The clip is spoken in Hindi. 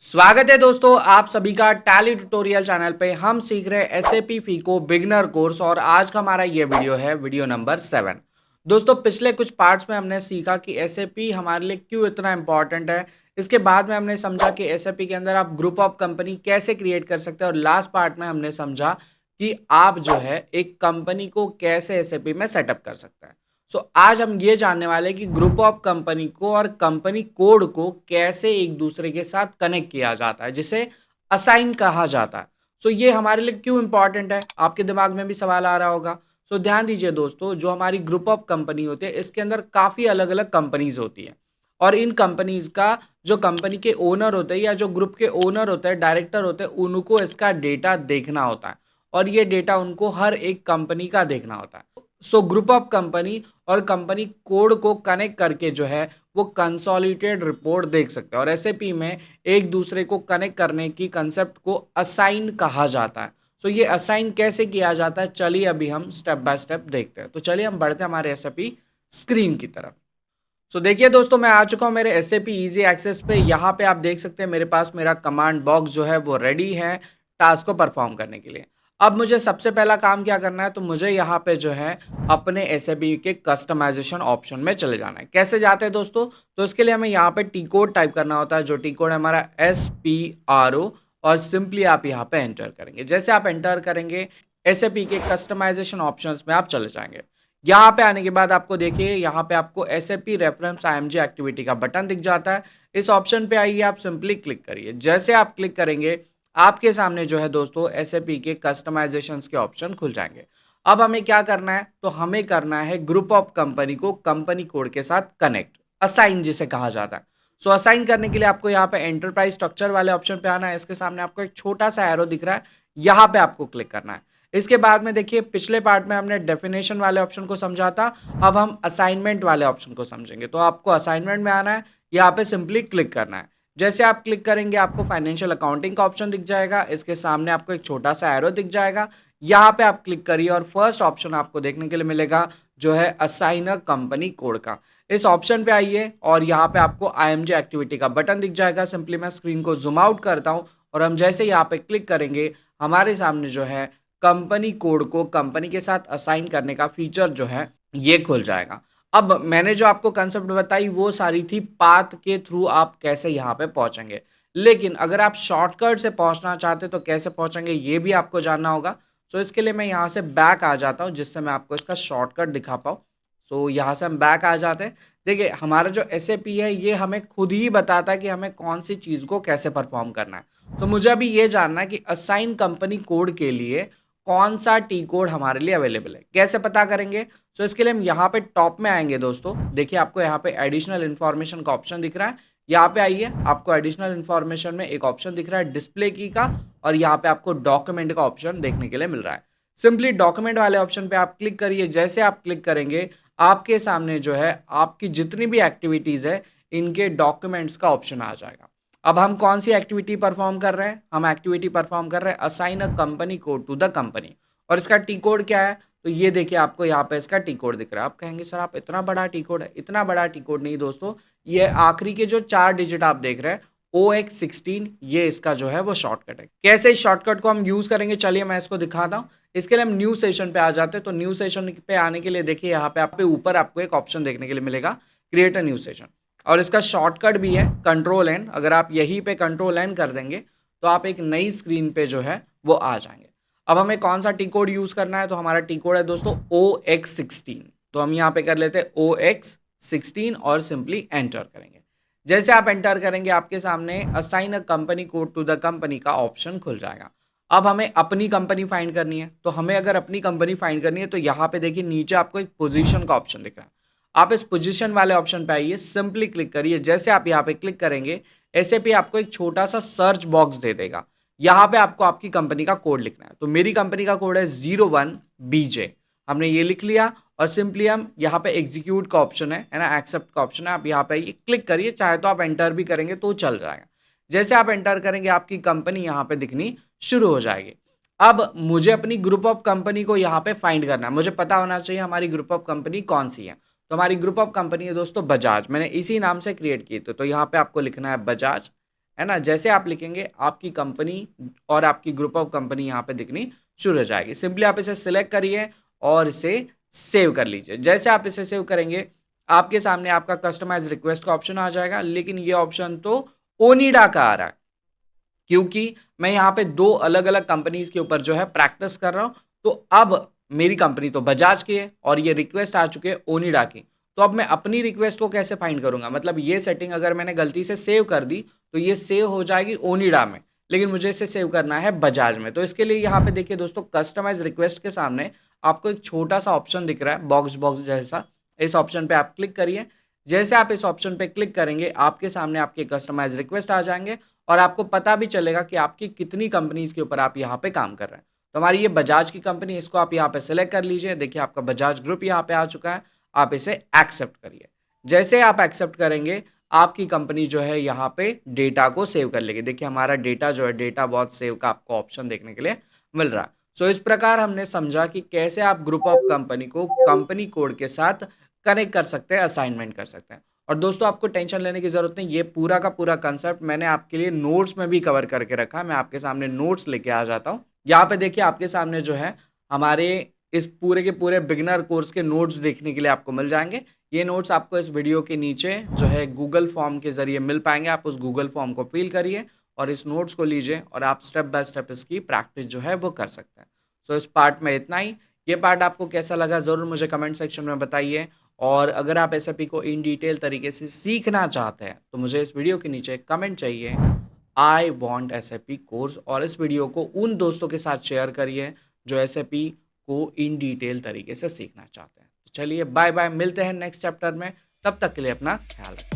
स्वागत है दोस्तों आप सभी का टैली ट्यूटोरियल चैनल पे। हम सीख रहे हैं SAP FICO बिगनर कोर्स और आज का हमारा ये वीडियो है वीडियो नंबर 7। दोस्तों पिछले कुछ पार्ट्स में हमने सीखा कि SAP हमारे लिए क्यों इतना इंपॉर्टेंट है। इसके बाद में हमने समझा कि SAP के अंदर आप ग्रुप ऑफ कंपनी कैसे क्रिएट कर सकते हैं और लास्ट पार्ट में हमने समझा कि आप जो है एक कंपनी को कैसे SAP में सेटअप कर सकते हैं। आज हम ये जानने वाले हैं कि ग्रुप ऑफ कंपनी को और कंपनी कोड को कैसे एक दूसरे के साथ कनेक्ट किया जाता है जिसे असाइन कहा जाता है। ये हमारे लिए क्यों इंपॉर्टेंट है, आपके दिमाग में भी सवाल आ रहा होगा। ध्यान दीजिए दोस्तों, जो हमारी ग्रुप ऑफ कंपनी होती है इसके अंदर काफ़ी अलग अलग कंपनीज होती है और इन कंपनीज का जो कंपनी के ओनर होते हैं या जो ग्रुप के ओनर होते हैं, डायरेक्टर होते हैं, उनको इसका डेटा देखना होता है और ये डेटा उनको हर एक कंपनी का देखना होता है। ग्रुप ऑफ कंपनी और कंपनी कोड को कनेक्ट करके जो है वो कंसोलिडेटेड रिपोर्ट देख सकते हैं और SAP में एक दूसरे को कनेक्ट करने की कंसेप्ट को असाइन कहा जाता है। ये असाइन कैसे किया जाता है, चलिए अभी हम स्टेप बाय स्टेप देखते हैं। चलिए हम बढ़ते हैं हमारे SAP स्क्रीन की तरफ। देखिए दोस्तों, मैं आ चुका हूँ मेरे SAP इजी एक्सेस पे। यहाँ पे आप देख सकते हैं मेरे पास मेरा कमांड बॉक्स जो है वो रेडी है टास्क को परफॉर्म करने के लिए। अब मुझे सबसे पहला काम क्या करना है, तो मुझे यहाँ पे जो है अपने SAP के कस्टमाइजेशन ऑप्शन में चले जाना है। कैसे जाते हैं दोस्तों, तो इसके लिए हमें यहाँ पे टी कोड टाइप करना होता है। जो टी कोड है हमारा SPRO और सिंपली आप यहाँ पे एंटर करेंगे। जैसे आप एंटर करेंगे SAP के कस्टमाइजेशन ऑप्शंस में आप चले जाएंगे। यहाँ पे आने के बाद आपको देखिए यहाँ पे आपको SAP रेफरेंस IMG एक्टिविटी का बटन दिख जाता है। इस ऑप्शन पे आइए, आप सिंपली क्लिक करिए। जैसे आप क्लिक करेंगे आपके सामने जो है दोस्तों SAP के कस्टमाइजेशंस के ऑप्शन खुल जाएंगे। अब हमें क्या करना है, तो हमें करना है ग्रुप ऑफ कंपनी को कंपनी कोड के साथ कनेक्ट, असाइन जिसे कहा जाता है। असाइन करने के लिए आपको यहाँ पे एंटरप्राइज स्ट्रक्चर वाले ऑप्शन पे आना है। इसके सामने आपको एक छोटा सा एरो दिख रहा है, यहाँ पे आपको क्लिक करना है। इसके बाद में देखिए पिछले पार्ट में हमने डेफिनेशन वाले ऑप्शन को समझा था, अब हम असाइनमेंट वाले ऑप्शन को समझेंगे। तो आपको असाइनमेंट में आना है, यहाँ पे सिंपली क्लिक करना है। जैसे आप क्लिक करेंगे आपको फाइनेंशियल अकाउंटिंग का ऑप्शन दिख जाएगा। इसके सामने आपको एक छोटा सा एरो दिख जाएगा, यहाँ पे आप क्लिक करिए और फर्स्ट ऑप्शन आपको देखने के लिए मिलेगा जो है असाइन अ कंपनी कोड का। इस ऑप्शन पे आइए और यहाँ पे आपको IMG एक्टिविटी का बटन दिख जाएगा। सिंपली मैं स्क्रीन को जूम आउट करता हूँ और हम जैसे यहाँ पे क्लिक करेंगे हमारे सामने जो है कंपनी कोड को कंपनी के साथ असाइन करने का फीचर जो है ये खुल जाएगा। अब मैंने जो आपको कंसेप्ट बताई वो सारी थी पाथ के थ्रू आप कैसे यहाँ पे पहुंचेंगे, लेकिन अगर आप शॉर्टकट से पहुंचना चाहते तो कैसे पहुंचेंगे ये भी आपको जानना होगा। इसके लिए मैं यहाँ से बैक आ जाता हूँ जिससे मैं आपको इसका शॉर्टकट दिखा पाऊँ। यहाँ से हम बैक आ जाते हैं। देखिए हमारा जो SAP है ये हमें खुद ही बताता है कि हमें कौन सी चीज़ को कैसे परफॉर्म करना है। मुझे अभी ये जानना है कि असाइन कंपनी कोड के लिए कौन सा टी कोड हमारे लिए अवेलेबल है, कैसे पता करेंगे। इसके लिए हम यहाँ पे टॉप में आएंगे दोस्तों। देखिए आपको यहाँ पे एडिशनल इन्फॉर्मेशन का ऑप्शन दिख रहा है, यहाँ पे आइए। आपको एडिशनल इन्फॉर्मेशन में एक ऑप्शन दिख रहा है डिस्प्ले की का और यहाँ पे आपको डॉक्यूमेंट का ऑप्शन देखने के लिए मिल रहा है। सिंपली डॉक्यूमेंट वाले ऑप्शन पे आप क्लिक करिए। जैसे आप क्लिक करेंगे आपके सामने जो है आपकी जितनी भी एक्टिविटीज़ है इनके डॉक्यूमेंट्स का ऑप्शन आ जाएगा। अब हम कौन सी एक्टिविटी परफॉर्म कर रहे हैं, हम एक्टिविटी परफॉर्म कर रहे हैं assign a company code to the company. और इसका टी कोड क्या है, तो ये देखिए आपको यहाँ पे इसका टी कोड दिख रहा है। आप कहेंगे सर आप इतना बड़ा टी कोड है, इतना बड़ा टी कोड नहीं दोस्तों, ये आखिरी के जो 4 डिजिट आप देख रहे हैं OX16 ये इसका जो है वो शॉर्टकट है। कैसे इस शॉर्टकट को हम यूज़ करेंगे चलिए मैं इसको दिखाता हूँ। इसके लिए हम न्यू सेशन पे आ जाते हैं। तो न्यू सेशन पे आने के लिए देखिए यहाँ पे आप ऊपर आपको एक ऑप्शन देखने के लिए मिलेगा क्रिएट अ न्यू सेशन और इसका शॉर्टकट भी है Ctrl+N। अगर आप यहीं पे Ctrl+N कर देंगे तो आप एक नई स्क्रीन पे जो है वो आ जाएंगे। अब हमें कौन सा टी कोड यूज़ करना है, तो हमारा टी कोड है दोस्तों OX16। तो हम यहाँ पे कर लेते हैं OX16 और सिंपली एंटर करेंगे। जैसे आप एंटर करेंगे आपके सामने assign a company code to the company का ऑप्शन खुल जाएगा। अब हमें अपनी कंपनी फाइंड करनी है, तो हमें अगर अपनी कंपनी फाइंड करनी है तो यहाँ पे देखिए नीचे आपको एक पोजीशन का ऑप्शन दिख रहा है। आप इस पोजीशन वाले ऑप्शन पे आइए, सिंपली क्लिक करिए। जैसे आप यहाँ पे क्लिक करेंगे SAP आपको एक छोटा सा सर्च बॉक्स दे देगा। यहाँ पे आपको आपकी कंपनी का कोड लिखना है। तो मेरी कंपनी का कोड है 01BJ। हमने ये लिख लिया और सिंपली हम यहाँ पे एग्जीक्यूट का ऑप्शन है ना, एक्सेप्ट का ऑप्शन है, आप यहाँ पे क्लिक करिए। चाहे तो आप एंटर भी करेंगे तो चल जाएगा। जैसे आप एंटर करेंगे आपकी कंपनी यहाँ पे दिखनी शुरू हो जाएगी। अब मुझे अपनी ग्रुप ऑफ कंपनी को यहाँ पे फाइंड करना है। मुझे पता होना चाहिए हमारी ग्रुप ऑफ कंपनी कौन सी है। तो हमारी ग्रुप ऑफ कंपनी है दोस्तों बजाज। मैंने इसी नाम से क्रिएट की थी। तो यहाँ पे आपको लिखना है बजाज, है ना। जैसे आप लिखेंगे आपकी कंपनी और आपकी ग्रुप ऑफ कंपनी यहाँ पे दिखनी शुरू हो जाएगी। सिंपली आप इसे सिलेक्ट करिए और इसे सेव कर लीजिए। जैसे आप इसे सेव करेंगे आपके सामने आपका कस्टमाइज रिक्वेस्ट का ऑप्शन आ जाएगा, लेकिन ये ऑप्शन तो ओनिडा का आ रहा है क्योंकि मैं यहाँ पे दो अलग अलग कंपनीज के ऊपर जो है प्रैक्टिस कर रहा हूँ। तो अब मेरी कंपनी तो बजाज की है और ये रिक्वेस्ट आ चुकी है ओनिडा की। तो अब मैं अपनी रिक्वेस्ट को कैसे फाइंड करूंगा, मतलब ये सेटिंग अगर मैंने गलती से सेव कर दी तो ये सेव हो जाएगी ओनिडा में, लेकिन मुझे इसे सेव करना है बजाज में। तो इसके लिए यहाँ पे देखिए दोस्तों, कस्टमाइज रिक्वेस्ट के सामने आपको एक छोटा सा ऑप्शन दिख रहा है बॉक्स बॉक्स जैसा, इस ऑप्शन पे आप क्लिक करिए। जैसे आप इस ऑप्शन पे क्लिक करेंगे आपके सामने आपके कस्टमाइज रिक्वेस्ट आ जाएंगे और आपको पता भी चलेगा कि आपकी कितनी कंपनीज के ऊपर आप यहाँ पे काम कर रहे हैं। तो हमारी ये बजाज की कंपनी, इसको आप यहाँ पे सेलेक्ट कर लीजिए। देखिए आपका बजाज ग्रुप यहाँ पे आ चुका है, आप इसे एक्सेप्ट करिए। जैसे आप एक्सेप्ट करेंगे आपकी कंपनी जो है यहाँ पे डेटा को सेव कर लेगी। देखिए हमारा डेटा जो है डेटा बहुत सेव का आपको ऑप्शन देखने के लिए मिल रहा है। सो इस प्रकार हमने समझा कि कैसे आप ग्रुप ऑफ कंपनी को कंपनी कोड के साथ कनेक्ट कर सकते हैं, असाइनमेंट कर सकते हैं। और दोस्तों आपको टेंशन लेने की जरूरत नहीं, ये पूरा का पूरा कंसेप्ट मैंने आपके लिए नोट्स में भी कवर करके रखा है। मैं आपके सामने नोट्स लेके आ जाता हूँ। यहाँ पे देखिए आपके सामने जो है हमारे इस पूरे के पूरे बिगिनर कोर्स के नोट्स देखने के लिए आपको मिल जाएंगे। ये नोट्स आपको इस वीडियो के नीचे जो है गूगल फॉर्म के जरिए मिल पाएंगे। आप उस गूगल फॉर्म को फिल करिए और इस नोट्स को लीजिए और आप स्टेप बाय स्टेप इसकी प्रैक्टिस जो है वो कर सकते हैं। सो इस पार्ट में इतना ही। ये पार्ट आपको कैसा लगा ज़रूर मुझे कमेंट सेक्शन में बताइए। और अगर आप एसएपी को इन डिटेल तरीके से सीखना चाहते हैं तो मुझे इस वीडियो के नीचे कमेंट चाहिए, आई वॉन्ट एसएपी कोर्स, और इस वीडियो को उन दोस्तों के साथ शेयर करिए जो एसएपी को इन डिटेल तरीके से सीखना चाहते हैं। तो चलिए बाय बाय, मिलते हैं नेक्स्ट चैप्टर में। तब तक के लिए अपना ख्याल रखें।